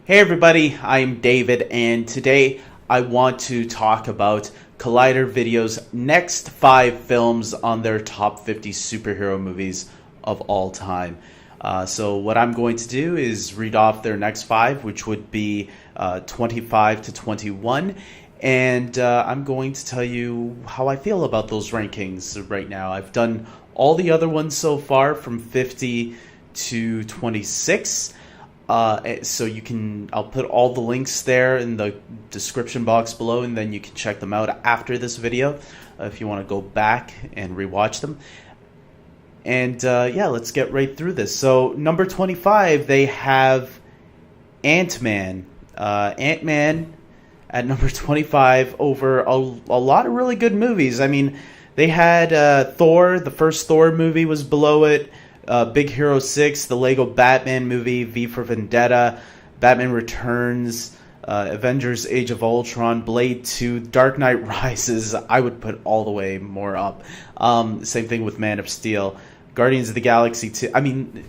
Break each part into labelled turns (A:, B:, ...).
A: Hey everybody, I'm David, and today I want to talk about Collider Video's next 5 films on their top 50 superhero movies of all time. So what I'm going to do is read off their next 5, which would be 25 to 21, and I'm going to tell you how I feel about those rankings right now. I've done all the other ones so far from 50 to 26. So you can, I'll put all the links there in the description box below, and then you can check them out after this video if you want to go back and rewatch them. And yeah, let's get right through this. So number 25, they have AntMan. AntMan at number 25 over a lot of really good movies. I mean, they had Thor, the first Thor movie was below it. Big Hero 6, the Lego Batman movie, V for Vendetta, Batman Returns, Avengers Age of Ultron, Blade 2, Dark Knight Rises, I would put all the way more up. Same thing with Man of Steel, Guardians of the Galaxy 2. I mean,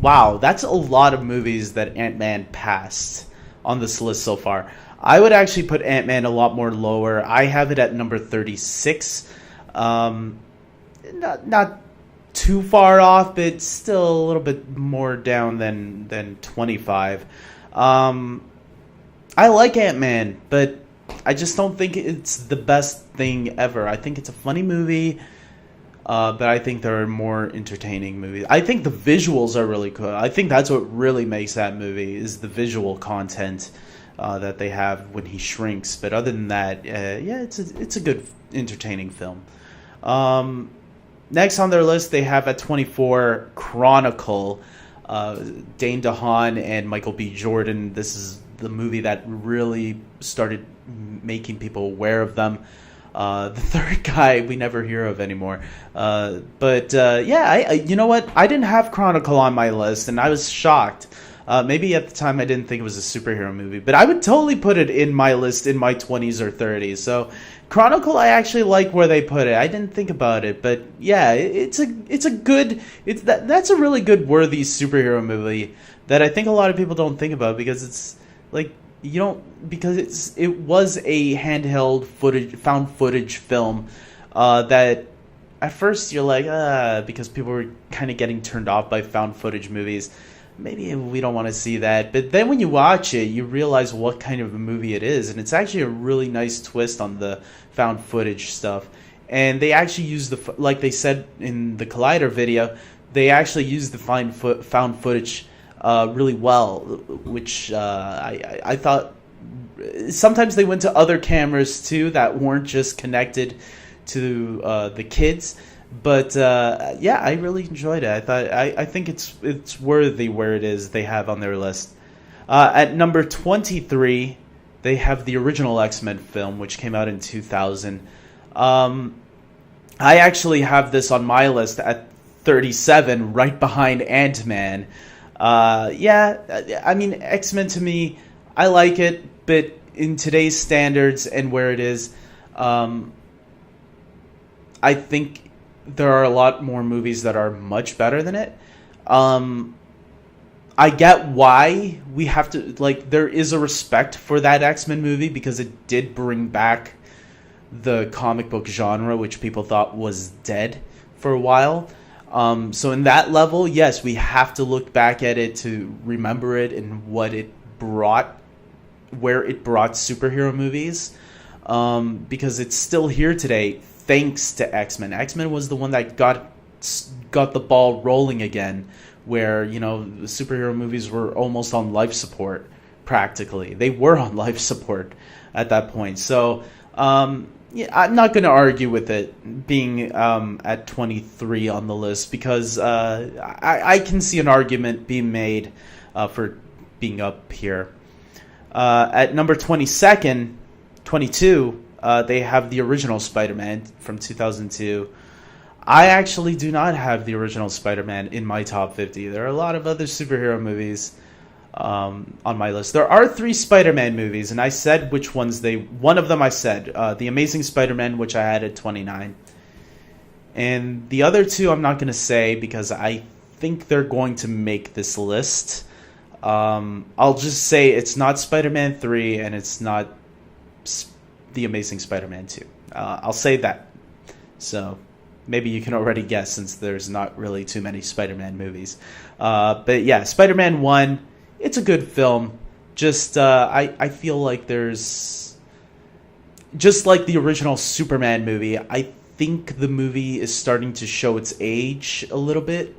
A: wow, that's a lot of movies that Ant-Man passed on this list so far. I would actually put Ant-Man a lot more lower. I have it at number 36. Not too far off, but still a little bit more down than 25. I like Ant-Man, but I just don't think it's the best thing ever. I think it's a funny movie, but I think there are more entertaining movies. I think the visuals are really cool. I think that's what really makes that movie, is the visual content that they have when he shrinks. But other than that, yeah, it's a good, entertaining film. Next on their list, they have at 24 Chronicle, Dane DeHaan and Michael B. Jordan. This is the movie that really started making people aware of them. The third guy we never hear of anymore. But yeah, you know what? I didn't have Chronicle on my list, and I was shocked. Maybe at the time I didn't think it was a superhero movie, but I would totally put it in my list in my 20s or 30s. So Chronicle, I actually like where they put it. I didn't think about it, but yeah, that's a really good, worthy superhero movie that I think a lot of people don't think about, because it's like it was a handheld footage, found footage film that at first you're like, because people were kind of getting turned off by found footage movies. Maybe we don't want to see that. But then when you watch it, you realize what kind of a movie it is. And it's actually a really nice twist on the found footage stuff. And they actually use like they said in the Collider video, they actually use the found footage really well, which I thought sometimes they went to other cameras too that weren't just connected to the kids. But yeah, I really enjoyed it. I think it's worthy where it is they have on their list. At number 23, they have the original XMen film, which came out in 2000. I actually have this on my list at 37, right behind Ant-Man. Yeah, I mean, X-Men to me, I like it, but in today's standards and where it is, I think there are a lot more movies that are much better than it. I get why we have to, like, there is a respect for that X-Men movie because it did bring back the comic book genre, which people thought was dead for a while. So in that level, yes, we have to look back at it to remember it and what it brought, where it brought superhero movies, because it's still here today thanks to X-Men. X-Men was the one that got the ball rolling again, where, you know, the superhero movies were almost on life support, practically. They were on life support at that point. So yeah, I'm not going to argue with it being at 23 on the list, because I can see an argument being made for being up here. At number 22, they have the original Spider-Man from 2002. I actually do not have the original Spider-Man in my top 50. There are a lot of other superhero movies on my list. There are 3 Spider-Man movies, and I said which ones one of them I said, The Amazing Spider-Man, which I had at 29. And the other 2 I'm not going to say because I think they're going to make this list. I'll just say it's not Spider-Man 3 and it's not The Amazing Spider-Man 2. I'll say that. So maybe you can already guess since there's not really too many Spider-Man movies. But yeah, Spider-Man 1, it's a good film. Just I feel like there's, just like the original Superman movie, I think the movie is starting to show its age a little bit.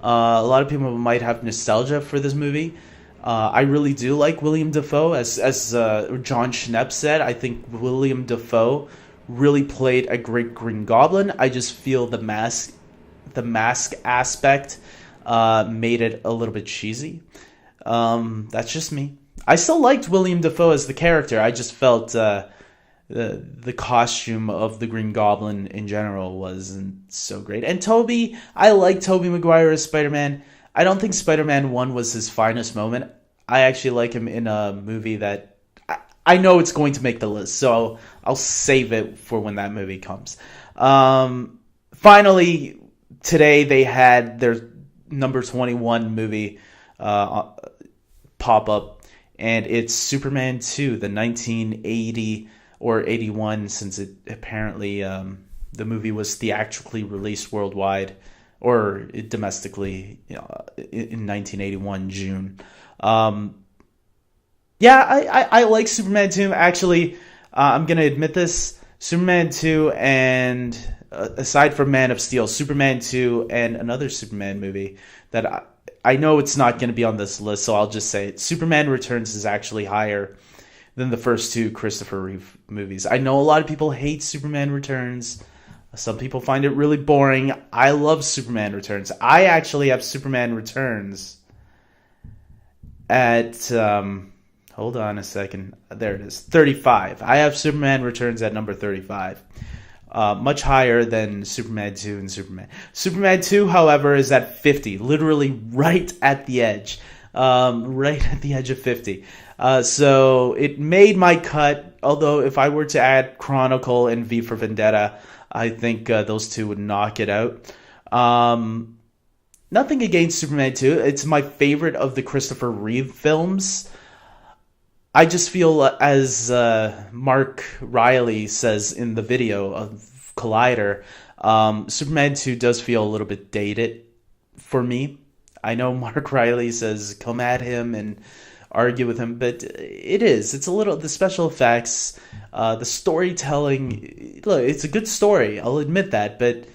A: A lot of people might have nostalgia for this movie. I really do like William Dafoe. As John Schnepp said, I think William Dafoe really played a great Green Goblin. I just feel the mask aspect made it a little bit cheesy. That's just me. I still liked William Dafoe as the character. I just felt the costume of the Green Goblin in general wasn't so great. And Tobey, I like Tobey Maguire as Spider-Man. I don't think Spider-Man 1 was his finest moment. I actually like him in a movie that I know it's going to make the list, so I'll save it for when that movie comes. Finally, today they had their number 21 movie pop up, and it's Superman 2, the 1980 or 81, since it apparently the movie was theatrically released worldwide or domestically in 1981 June. Yeah, I like Superman 2. Actually, I'm going to admit this. Superman 2 and aside from Man of Steel, Superman 2 and another Superman movie that I know it's not going to be on this list, so I'll just say it. Superman Returns is actually higher than the first two Christopher Reeve movies. I know a lot of people hate Superman Returns. Some people find it really boring. I love Superman Returns. I actually have Superman Returns at, hold on a second. There it is, 35. I have Superman Returns at number 35. Much higher than Superman 2 and Superman. Superman 2, however, is at 50. Literally right at the edge. Right at the edge of 50. So it made my cut, although if I were to add Chronicle and V for Vendetta, I think those two would knock it out. Nothing against Superman 2. It's my favorite of the Christopher Reeve films. I just feel, as Mark Riley says in the video of Collider, Superman 2 does feel a little bit dated for me. I know Mark Riley says come at him and argue with him, but it is. It's a little, the special effects, the storytelling. Look, it's a good story. I'll admit that, but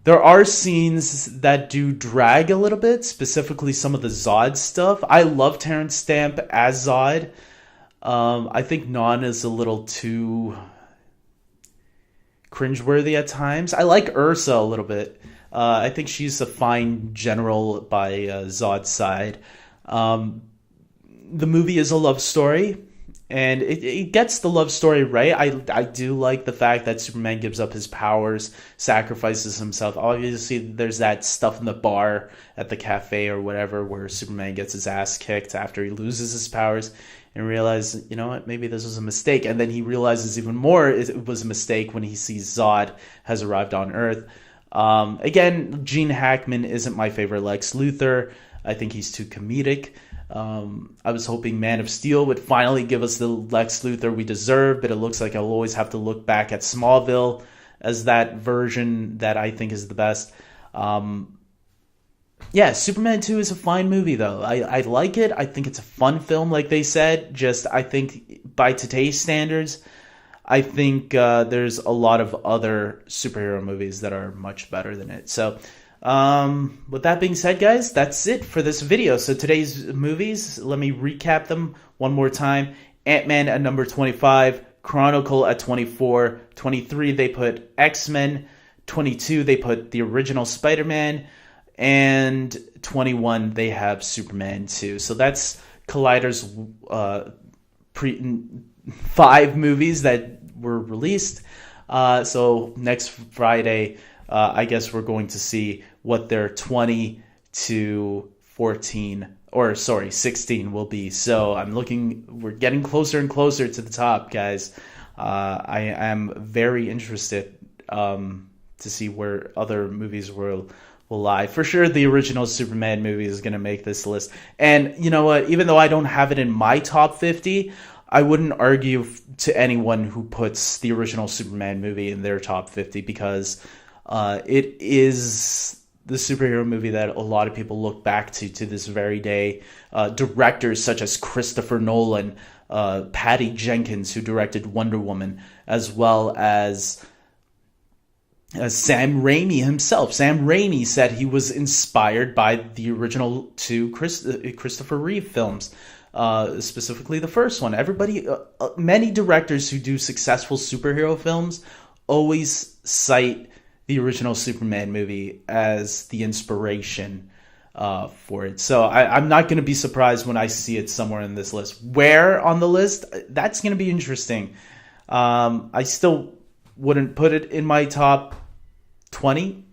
A: there are scenes that do drag a little bit, specifically some of the Zod stuff. I love Terrence Stamp as Zod. I think Non is a little too cringeworthy at times. I like Ursa a little bit. I think she's a fine general by Zod's side. The movie is a love story, and it gets the love story right. I do like the fact that Superman gives up his powers, sacrifices himself. Obviously, there's that stuff in the bar at the cafe or whatever where Superman gets his ass kicked after he loses his powers and realizes, you know what, maybe this was a mistake. And then he realizes even more it was a mistake when he sees Zod has arrived on Earth. Again, Gene Hackman isn't my favorite Lex Luthor. I think he's too comedic. I was hoping Man of Steel would finally give us the Lex Luthor we deserve, but it looks like I'll always have to look back at Smallville as that version that I think is the best. Yeah, Superman 2 is a fine movie, though. I like it. I think it's a fun film, like they said. Just, I think, by today's standards, I think there's a lot of other superhero movies that are much better than it. So, with that being said, guys, that's it for this video. So today's movies, let me recap them one more time. AntMan at number 25, Chronicle at 24, 23 they put XMen, 22 they put the original SpiderMan, and 21 they have Superman 2. So that's Collider's 5 movies that were released. So next Friday, I guess we're going to see what their 20 to 14 or 16 will be. So we're getting closer and closer to the top, guys. I am very interested to see where other movies will will lie. For sure, the original Superman movie is going to make this list. And you know what? Even though I don't have it in my top 50, I wouldn't argue to anyone who puts the original Superman movie in their top 50 because it is the superhero movie that a lot of people look back to this very day. Directors such as Christopher Nolan, Patty Jenkins, who directed Wonder Woman, as well as Sam Raimi himself. Sam Raimi said he was inspired by the original two Christopher Reeve films, specifically the first one. Many directors who do successful superhero films always cite the original Superman movie as the inspiration for it. So I'm not going to be surprised when I see it somewhere in this list. Where on the list? That's going to be interesting. I still wouldn't put it in my top 20.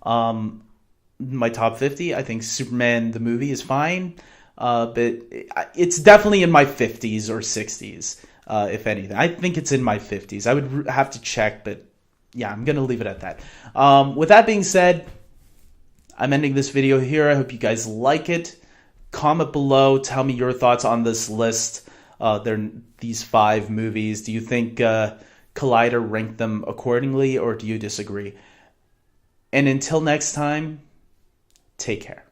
A: My top 50. I think Superman the movie is fine. But it's definitely in my 50s or 60s, if anything. I think it's in my 50s. I would have to check, but yeah, I'm going to leave it at that. With that being said, I'm ending this video here. I hope you guys like it. Comment below. Tell me your thoughts on this list. These 5 movies. Do you think Collider ranked them accordingly, or do you disagree? And until next time, take care.